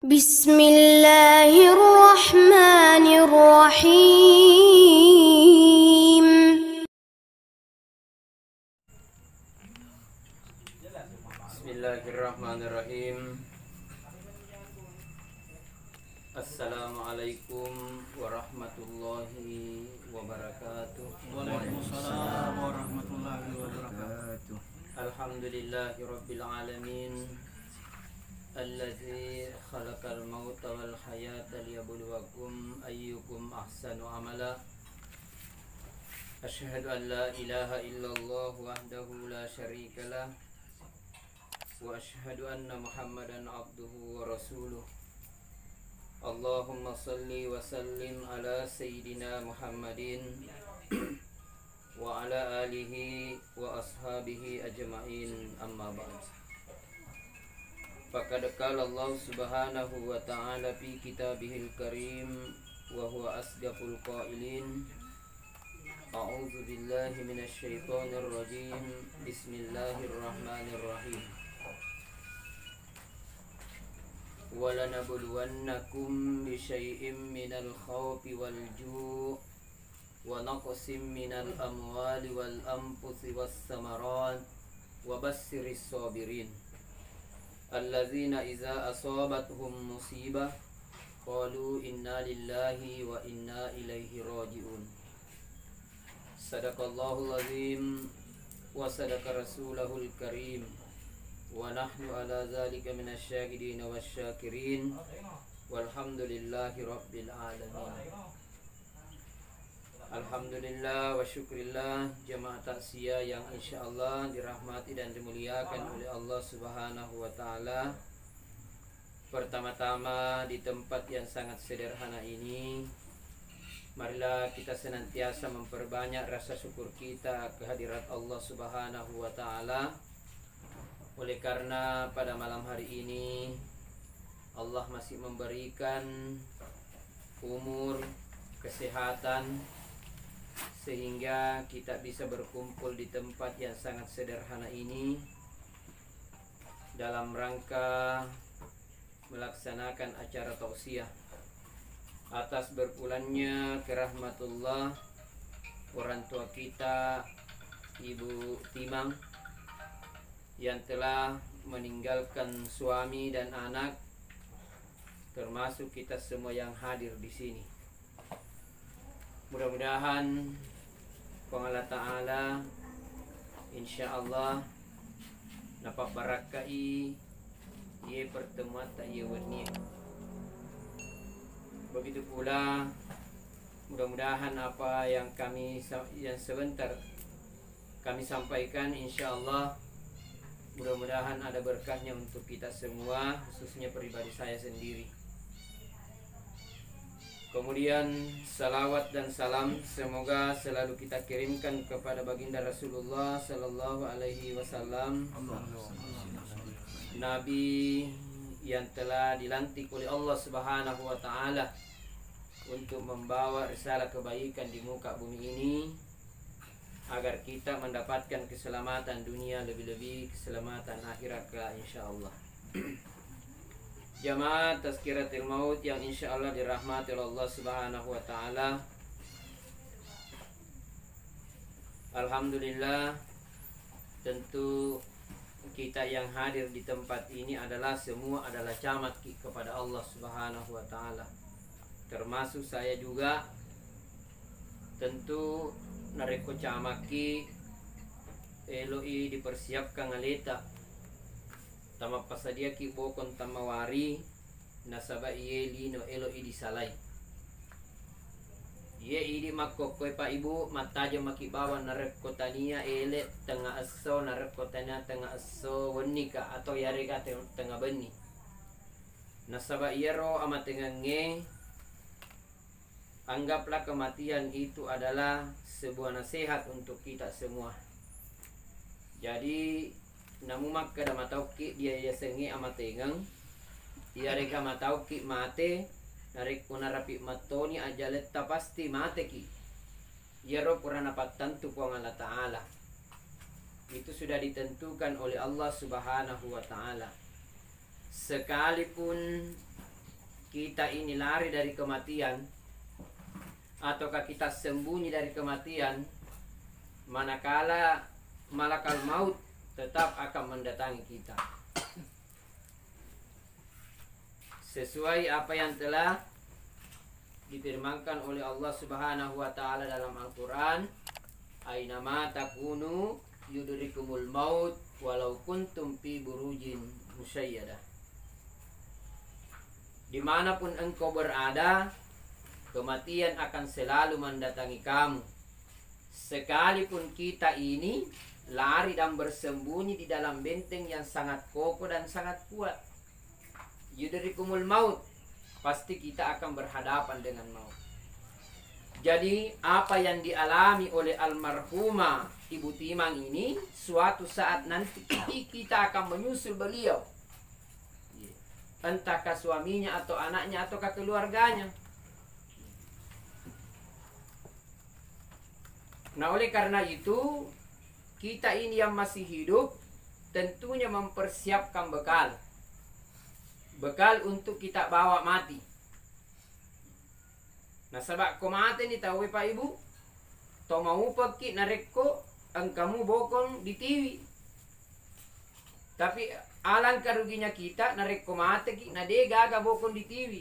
Bismillahirrahmanirrahim. Bismillahirrahmanirrahim. Assalamualaikum warahmatullahi wabarakatuh. Waalaikumsalam warahmatullahi wabarakatuh. Alhamdulillahi rabbil alamin. Allazi khalaqal mauta wal hayata liyabluwakum ayyukum ahsanu amala. Asyhadu an la ilaha illallah wahdahu la syarikalah wa asyhadu anna Muhammadan abduhu wa rasuluh. Allahumma salli wa sallim ala sayyidina Muhammadin wa ala alihi wa ashabihi ajma'in, amma ba'd. Faqad qala Allah subhanahu wa ta'ala fi kitabihil karim wa huwa asdaqul qailin. A'udzu billahi minasy syaithanir rajim. Bismillahirrahmanirrahim. Walanabluwannakum bisyai'im minal khawfi wal ju' wa naqsim minal amwali wal anfusi was samarat wa bassiris sabirin allazina iza asabatuhum musibah qalu inna lillahi wa inna ilaihi raji'un. Sadaqallahul azim wa sadaqa rasulahul karim wa nahnu ala zalika minasyahidin wasyakirin walhamdulillahi rabbil alamin. Alhamdulillah wa syukrillah, jamaah taksiyah yang insyaallah dirahmati dan dimuliakan oleh Allah subhanahu wa ta'ala. Pertama-tama di tempat yang sangat sederhana ini, marilah kita senantiasa memperbanyak rasa syukur kita kehadirat Allah subhanahu wa ta'ala. Oleh karena pada malam hari ini Allah masih memberikan umur, kesehatan, sehingga kita bisa berkumpul di tempat yang sangat sederhana ini dalam rangka melaksanakan acara tausiah atas berpulangnya ke rahmatullah orang tua kita, Ibu Timang, yang telah meninggalkan suami dan anak, termasuk kita semua yang hadir di sini. Mudah-mudahan Allah Ta'ala insyaallah dapat barakai ia pertemuan tak ia warni. Begitu pula mudah-mudahan apa yang sebentar kami sampaikan insyaallah mudah-mudahan ada berkahnya untuk kita semua, khususnya pribadi saya sendiri. Kemudian salawat dan salam semoga selalu kita kirimkan kepada baginda Rasulullah sallallahu alaihi wasallam, Nabi yang telah dilantik oleh Allah subhanahu wa ta'ala untuk membawa risalah kebaikan di muka bumi ini, agar kita mendapatkan keselamatan dunia, lebih-lebih keselamatan akhirat kelak insyaallah. Jamaah Tazkiratul Maut yang insyaallah dirahmati oleh Allah subhanahu wa ta'ala, alhamdulillah, tentu kita yang hadir di tempat ini semua adalah camat kepada Allah subhanahu wa ta'ala, termasuk saya juga. Tentu nareko camaki eloi dipersiapkan ngaleta tama pasadia ki bokon tamawari nasaba iye lino eloi disalai iye idi makko koe pa ibu matajo makibawa nareko tania ele tengah aso nareko tania tengah aso wenika atau yarega tengah beni nasaba iye ro ama tengah nge. Anggaplah kematian itu adalah sebuah nasihat untuk kita semua. Jadi namu makka da matauki dia ya sengi amatengang dia reka matauki mate narik punarapi matoni ajaletta pasti mate ki ya ro purana patantu ko Allah Ta'ala. Itu sudah ditentukan oleh Allah subhanahu wa ta'ala. Sekalipun kita ini lari dari kematian ataukah kita sembunyi dari kematian, manakala malakal maut tetap akan mendatangi kita. Sesuai apa yang telah difirmankan oleh Allah Subhanahu wa taala dalam Al-Qur'an, "Ainama takunu yudrikumul maut walau kuntum fi burujin musyayyadah." Dimanapun engkau berada, kematian akan selalu mendatangi kamu. Sekalipun kita ini lari dan bersembunyi di dalam benteng yang sangat kokoh dan sangat kuat, yudrikumul maut, pasti kita akan berhadapan dengan maut. Jadi apa yang dialami oleh almarhumah Ibu Timang ini, suatu saat nanti kita akan menyusul beliau, entahkah suaminya atau anaknya ataukah keluarganya. Nah, oleh karena itu kita ini yang masih hidup tentunya mempersiapkan bekal untuk kita bawa mati. Nah, sebab ko mati ni tahu Pak Ibu, to mau pergi narekko engkamu bokong di TV. Tapi alangkah ruginya kita narekko mati ki na de gaga bokong di TV.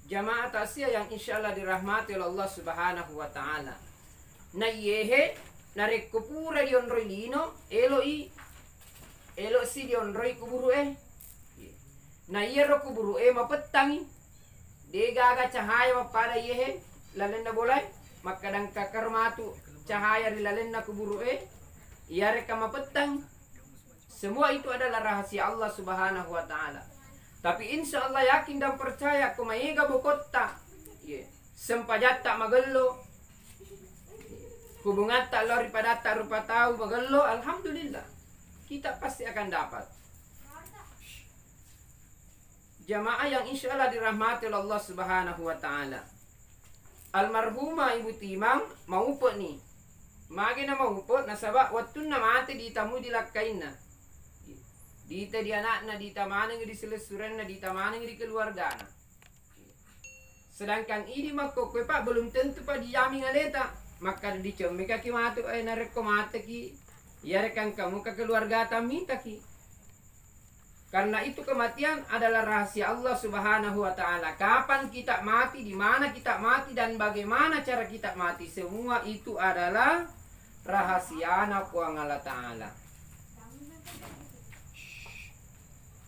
Jamaah tasya yang insyaallah dirahmati oleh Allah Subhanahu wa taala. Na yehe narekko pura di onroi lino elo si di onroi kuburu na ro kuburu mapetangi de gaga cahaya mapada yehe lalenda bolai makadang kakar matu cahaya di lalenda kuburu reka mapetang. Semua itu adalah rahasia Allah Subhanahu wa taala. Tapi insya Allah yakin dan percaya kumaiga bukota sempajatta magello hubungan tak lori pada tak rupa tahu magello, alhamdulillah kita pasti akan dapat. Jamaah yang insya Allah dirahmati oleh Allah Subhanahu wa taala, almarhumah Ibu Timang maupun nih magina maupun nasabak waktu mati ditamu dilakainna dita di anakna, dita maneng di selesuranna, dita maneng di keluargana. Sedangkan ini mako kowe Pak belum tentu Pak diami ngaleta, maka dicembe kaki matu nareko mate ki, ya rekan kamu ke keluarga tamita ki. Karena itu kematian adalah rahasia Allah Subhanahu wa taala. Kapan kita mati, di mana kita mati dan bagaimana cara kita mati, semua itu adalah rahasia Allah taala.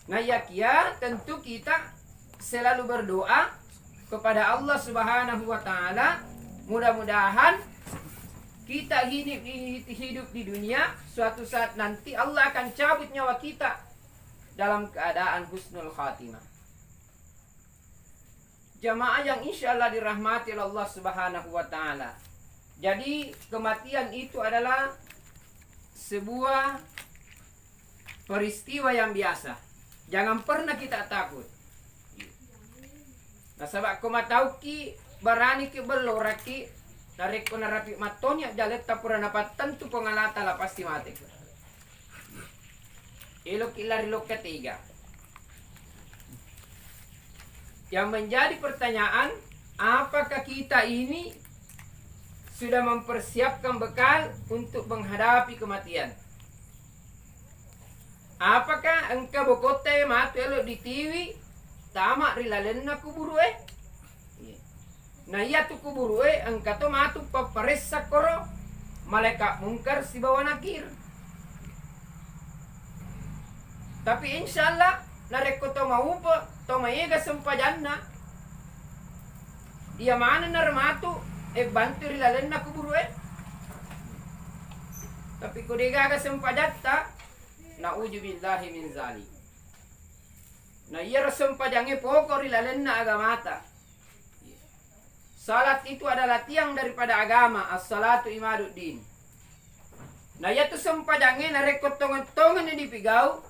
Nah ya tentu kita selalu berdoa kepada Allah Subhanahu wa taala, mudah-mudahan kita hidup di dunia, suatu saat nanti Allah akan cabut nyawa kita dalam keadaan husnul khatimah. Jamaah yang insya Allah dirahmati oleh Allah Subhanahu wa taala. Jadi kematian itu adalah sebuah peristiwa yang biasa. Jangan pernah kita takut. Nah, sabak ko matau ki barani ki bello raki narik ko narapi matonya jalet tapura napat tentu pengalata lah pasti mati. Ilok ilarilok ketiga. Yang menjadi pertanyaan, apakah kita ini sudah mempersiapkan bekal untuk menghadapi kematian? Apakah engkau bokote mati elo di TV tamak rilalenna kuburu Nah iya tu kuburu engkau to matu paparessa koro malaikat mungkar si bawa nakir. Tapi insyaallah nareko to maupa to maiga sempajanna. Dia mana narmatu bantu rilalenna kuburu Tapi kudega ga sempajatta na'udzubillahi min zalik. Nah iya sempajange pokok rilalenna agamata. Salat itu adalah tiang daripada agama, as-salatu imaduddin. Nah iya tu sempajange narekot tongan-tongan di pigau.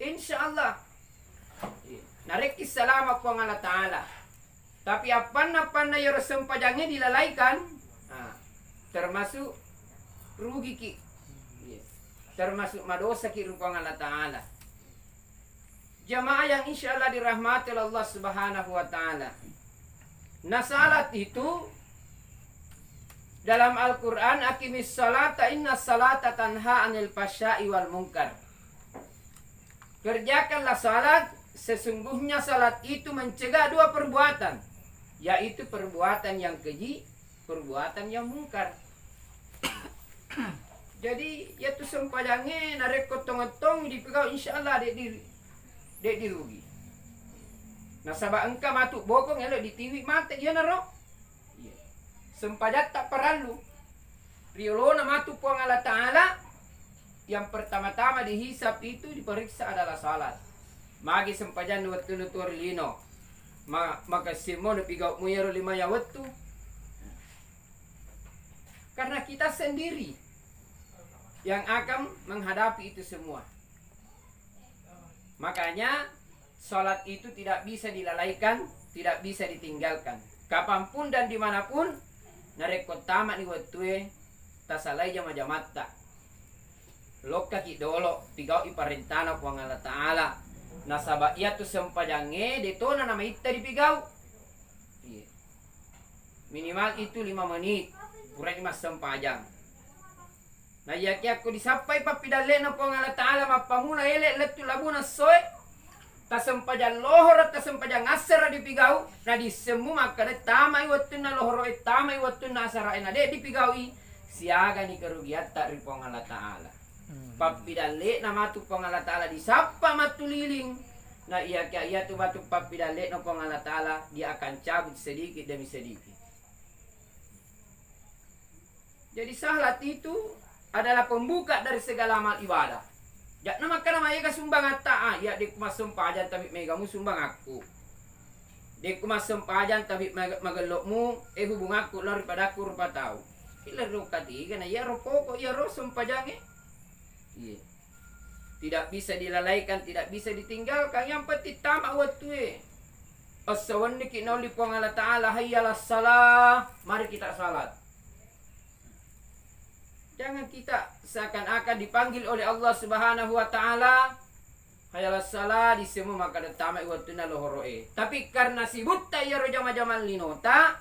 Insyaallah nareki salama ko Allah taala. Tapi apa-apa na yoro sempajange dilalaikan, termasuk rugi ki. Termasuk madosa ki rupang Allah taala. Jamaah yang insya Allah dirahmati oleh Allah Subhanahu wa Ta'ala. Nah, salat itu dalam Al-Quran, aqimis salata inna salata tanha anil fasya'i wal munkar. Kerjakanlah salat, sesungguhnya salat itu mencegah dua perbuatan, yaitu perbuatan yang keji, perbuatan yang mungkar. Jadi ya tu sempajangnya narek kotong-kotong di pegau insyaallah dek dirugi. Nah sabak engka matuk bokong elok ditiwi mate ya naro. Iya. Sempajat tak perlu. Riolona matuk puang Allah Ta'ala, yang pertama-tama dihisap itu diperiksa adalah salat. Magi sempajan waktu nutur lino. Maka semua pigau muyero lima ya waktu. Karena kita sendiri yang akan menghadapi itu semua. Makanya salat itu tidak bisa dilalaikan, tidak bisa ditinggalkan. Kapanpun dan dimanapun, narekot tamat ni waktu tasalai jama-jamatta. Lokka ki dolo pigau iparentana puang Allah Ta'ala. Nasaba iya tu sempajange detona nama itta di pigau. Minimal itu 5 menit. Kurang mas sempajang. Nah ya ki aku disapai papidale na puang Allah Ta'ala mapamula ele letu labuna soe. Tasempajan lohor tasempajan asar di pigau. Nah di semua maka tamai waktu na lohor tamai waktu na asar na de di pigau i. Siaga ni kerugian tak ri puang Allah Ta'ala. Papidale na matu puang Allah Ta'ala disapa matuliling. Nah iya kia iya tu batu papidale na puang Allah Ta'ala dia akan cabut sedikit demi sedikit. Jadi salat itu adalah pembuka dari segala amal ibadah. Jak nama kana maya sumbang atta ya dek mas sempajan tapi megamu sumbang aku. Dek mas sempajan tapi magelokmu hubung aku lari padaku rupa tahu. Ila rokati kana ya rokoko ya ro sempajange. Iya. Tidak bisa dilalaikan, tidak bisa ditinggalkan. Yang penting tamak waktu as-sawan niki nauli puang Allah Ta'ala hayyalas salah. Mari kita salat. Jangan kita seakan-akan dipanggil oleh Allah Subhanahu wa Ta'ala hayyalas salah di semua maka tamak waktu na lohoroe. Tapi karena sibuk ya ro jama-jaman linota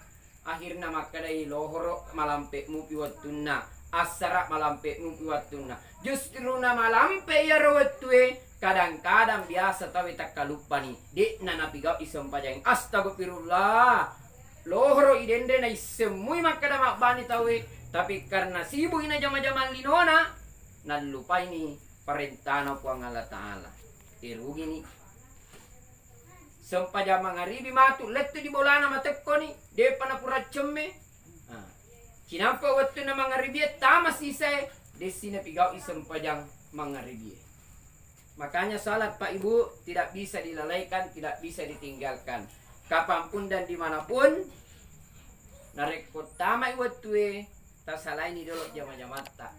akhirnya maka dai lohoro malampe mupi waktu na. Asara malampe mumpi wattuna. Justru na malampe ya rawatue kadang-kadang biasa tawi tak kalupa ni. Di na napigau isompajang astagfirullah. Lohoro idende na isemui makada makbani tawi. Tapi karena sibuk ina jama-jaman linona nalupa ini perintah puang Allah Ta'ala. Irugi ni. Sempajang mangaribi matu letu di bolana matekko ni. Depa na pura cemme. Kenapa waktu na mangaribiye tamas isay desina pigau isempajang mangaribiye. Makanya salat Pak Ibu tidak bisa dilalaikan, tidak bisa ditinggalkan. Kapanpun dan dimanapun narekot tamai waktu tasalai ni dolo jama-jamata.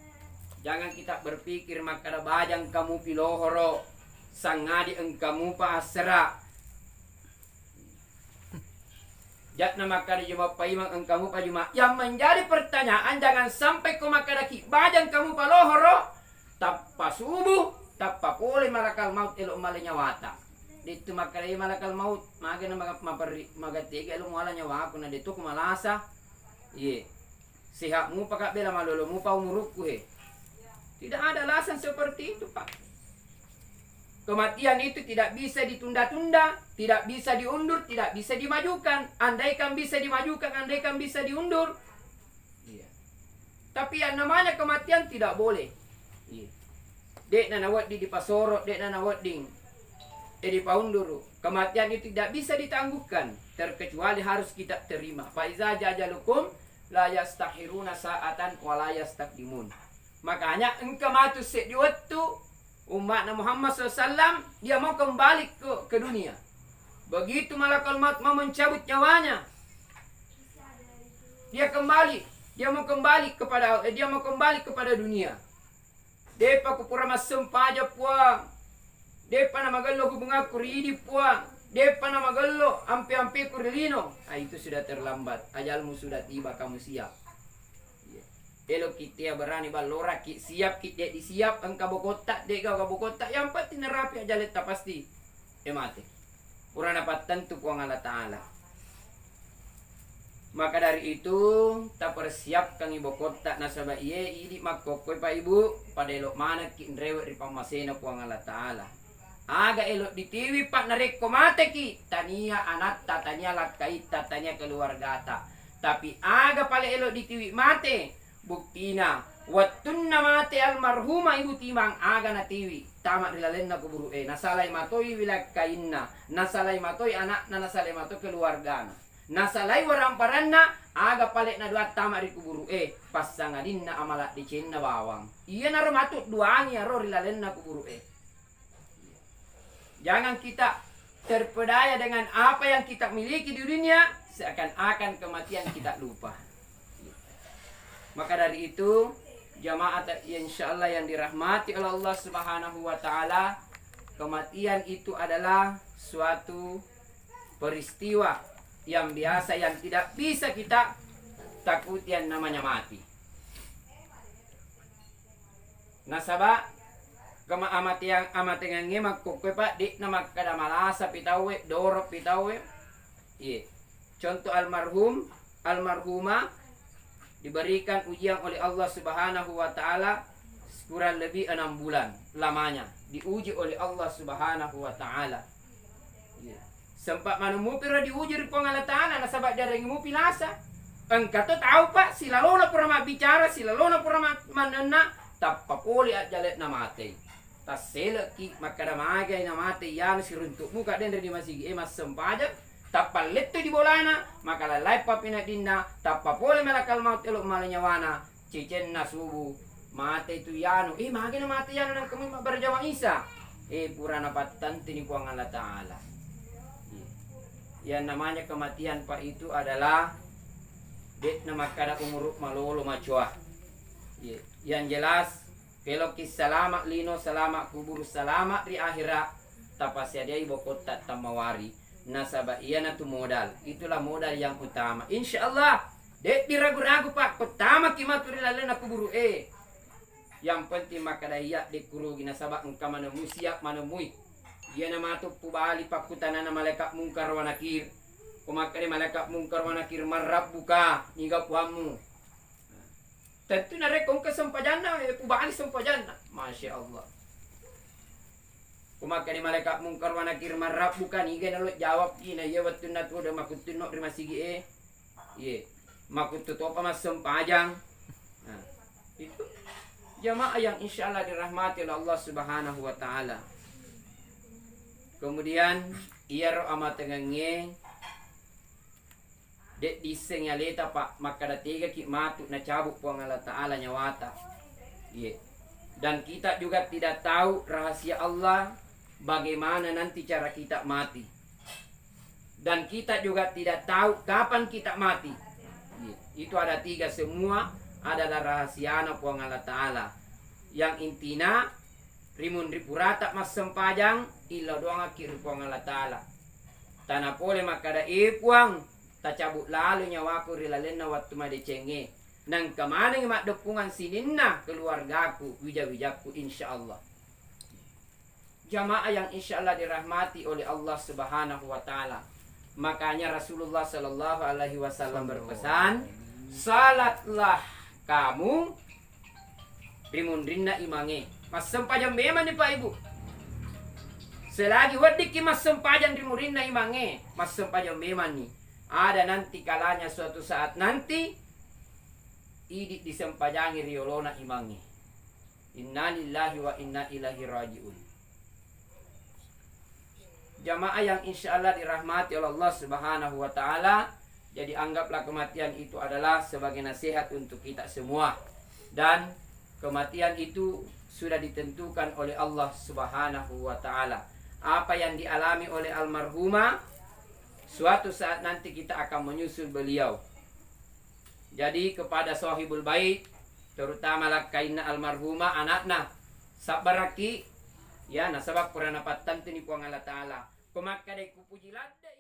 Jangan kita berpikir makada bajang kamu pilohoro sangadi engkamu pa asra. Jak nama kada juma paimang engkamu pa juma. Yang menjadi pertanyaan jangan sampai kau makadaki bajang kamu pa lohoro tappa subuh tappa pole malakal maut elo malanya wata. Dito makada malakal maut maga na magatega elo mala nyawa ako na dito kumalasa. Ye. Sehat mu pa bela malolo mu pa umurukku he. Tidak ada alasan seperti itu, Pak. Kematian itu tidak bisa ditunda-tunda, tidak bisa diundur, tidak bisa dimajukan. Andaikan bisa dimajukan, andaikan bisa diundur. Iya. Tapi yang namanya kematian tidak boleh. Iya. Dek na nawat di pasoro, dek na nawat ding. Di paundur. Kematian itu tidak bisa ditangguhkan, terkecuali harus kita terima. Fa iza jajalukum la yastahiruna sa'atan wa la yastaqdimun. Makanya engkau matu sek di waktu umat Muhammad SAW dia mau kembali ke dunia. Begitu malakal maut mau mencabut nyawanya, dia mau kembali kepada dunia. Depa kupura masem paja puang. Depa na magallo hubunga kuridi puang. Depa na magallo ampe-ampe kurilino. Itu sudah terlambat. Ajalmu sudah tiba, kamu siap. Elo kita berani balora ki siap ki dek disiap engka bokotak dek kau bokotak yang penting nerapi aja leta pasti. mati. Urang dapat tentu puang Allah Ta'ala. Maka dari itu tak persiapkan ibu kota nasabah iye idi makokoi pa ibu pada elok mana ki rewet ri pamasena puang Allah Ta'ala. Aga elok ditiwi pak nareko mate ki tania anak tania lakaita tania keluarga ta. Tapi aga pale elok ditiwi mate buktina wattunna mate almarhuma ibu timang aga natiwi tamat dilalen na kuburu nasalai matoi wilakainna nasalai matoi anak na nasalai matoi keluarga na. Nasalai waramparanna aga palek na dua tamat di kuburu pasangadin na amalak di cina bawang. Iya naro matut duangi aro rilalen na kuburu Jangan kita terpedaya dengan apa yang kita miliki di dunia, seakan-akan kematian kita lupa. Maka dari itu, jamaah insyaallah yang dirahmati oleh Allah Subhanahu wa taala, kematian itu adalah suatu peristiwa yang biasa yang tidak bisa kita takuti yang namanya mati. Nasaba kama amati yang ngemak kokwe pak di nama kada malasa pitawe dorop pitawe. Iya. Contoh almarhumah diberikan ujian oleh Allah Subhanahu wa taala kurang lebih 6 bulan lamanya diuji oleh Allah Subhanahu wa taala. Iya. Sempat manumu pira diuji ri Allah Ta'ala nasabak dari ngimu pilasa. Engkau tahu pak silalona pura bicara silalona pura manena tappa poli ajalet na mate. Tas seleki makada magay na mate yan siruntuk muka den dari masigi mas sempaja tappa letto di bolana maka lalai pa pinadinna tappa poli melakal maut elok malanyawana cicen na subuh mate itu yanu magay na mate yanu nang kami berjawab isa purana patan tini puang Allah Ta'ala. Yang namanya kematian pak itu adalah det nama kada umur malolo macua. Yang jelas kalau kisalamak lino salamak kubur salamak di akhirat tapasya dia ibu kota tamawari nasabah iya natu modal itulah modal yang utama insyaallah det diragu-ragu pak pertama kimaturi lalena kuburu yang penting maka daya dikurugi nasabah engkau manemui siap manemui dia nama tu pubali pakutana na malaikat mungkar wa nakir. Kumakari malaikat mungkar wa nakir marab buka hingga puamu. Tentu na rekong kesampajana pubali sampajana. Masya Allah. Kumakari malaikat mungkar wa nakir marab buka hingga nalot jawab ina ya watun na tu da makutun no terima sigi Ye. Makutut apa mas sampajang. Nah, itu jamaah yang insyaallah dirahmati oleh Allah Subhanahu wa taala. Kemudian ia roh amat tengenge dek diseng ya leta pak maka da tiga ki matu na cabuk puang Allah Ta'ala nyawata. Dan kita juga tidak tahu rahasia Allah bagaimana nanti cara kita mati. Dan kita juga tidak tahu kapan kita mati. Itu ada 3 semua adalah rahasia na puang Allah Ta'ala. Yang intina rimun ripurata mas sempajang illa doang akir puang Allah Ta'ala. Tanah pole makada puang tacabut lalu nyawaku rilalena waktu madecenge. Nang kemana mak depungan sininna keluargaku wijawijaku insyaallah. Jamaah yang insyaallah dirahmati oleh Allah Subhanahu wa taala. Makanya Rasulullah sallallahu alaihi wasallam berpesan, salatlah kamu rimun rinna imange. Mas sempajan memang nih Pak Ibu. Selagi wadiki mas sempajan rimurin na imange, mas sempajan memang nih. Ada nanti kalanya suatu saat nanti idik disempajangi riolona imange. Inna lillahi wa inna ilaihi rajiun. Jamaah yang insyaallah dirahmati oleh Allah Subhanahu wa taala, jadi anggaplah kematian itu adalah sebagai nasihat untuk kita semua. Dan kematian itu sudah ditentukan oleh Allah Subhanahu wa taala. Apa yang dialami oleh almarhumah suatu saat nanti kita akan menyusul beliau. Jadi kepada sahibul bait terutama lakaina almarhumah anakna sabaraki ya nasabak purana patan tini puang Allah taala. Kumakadai kupuji ladda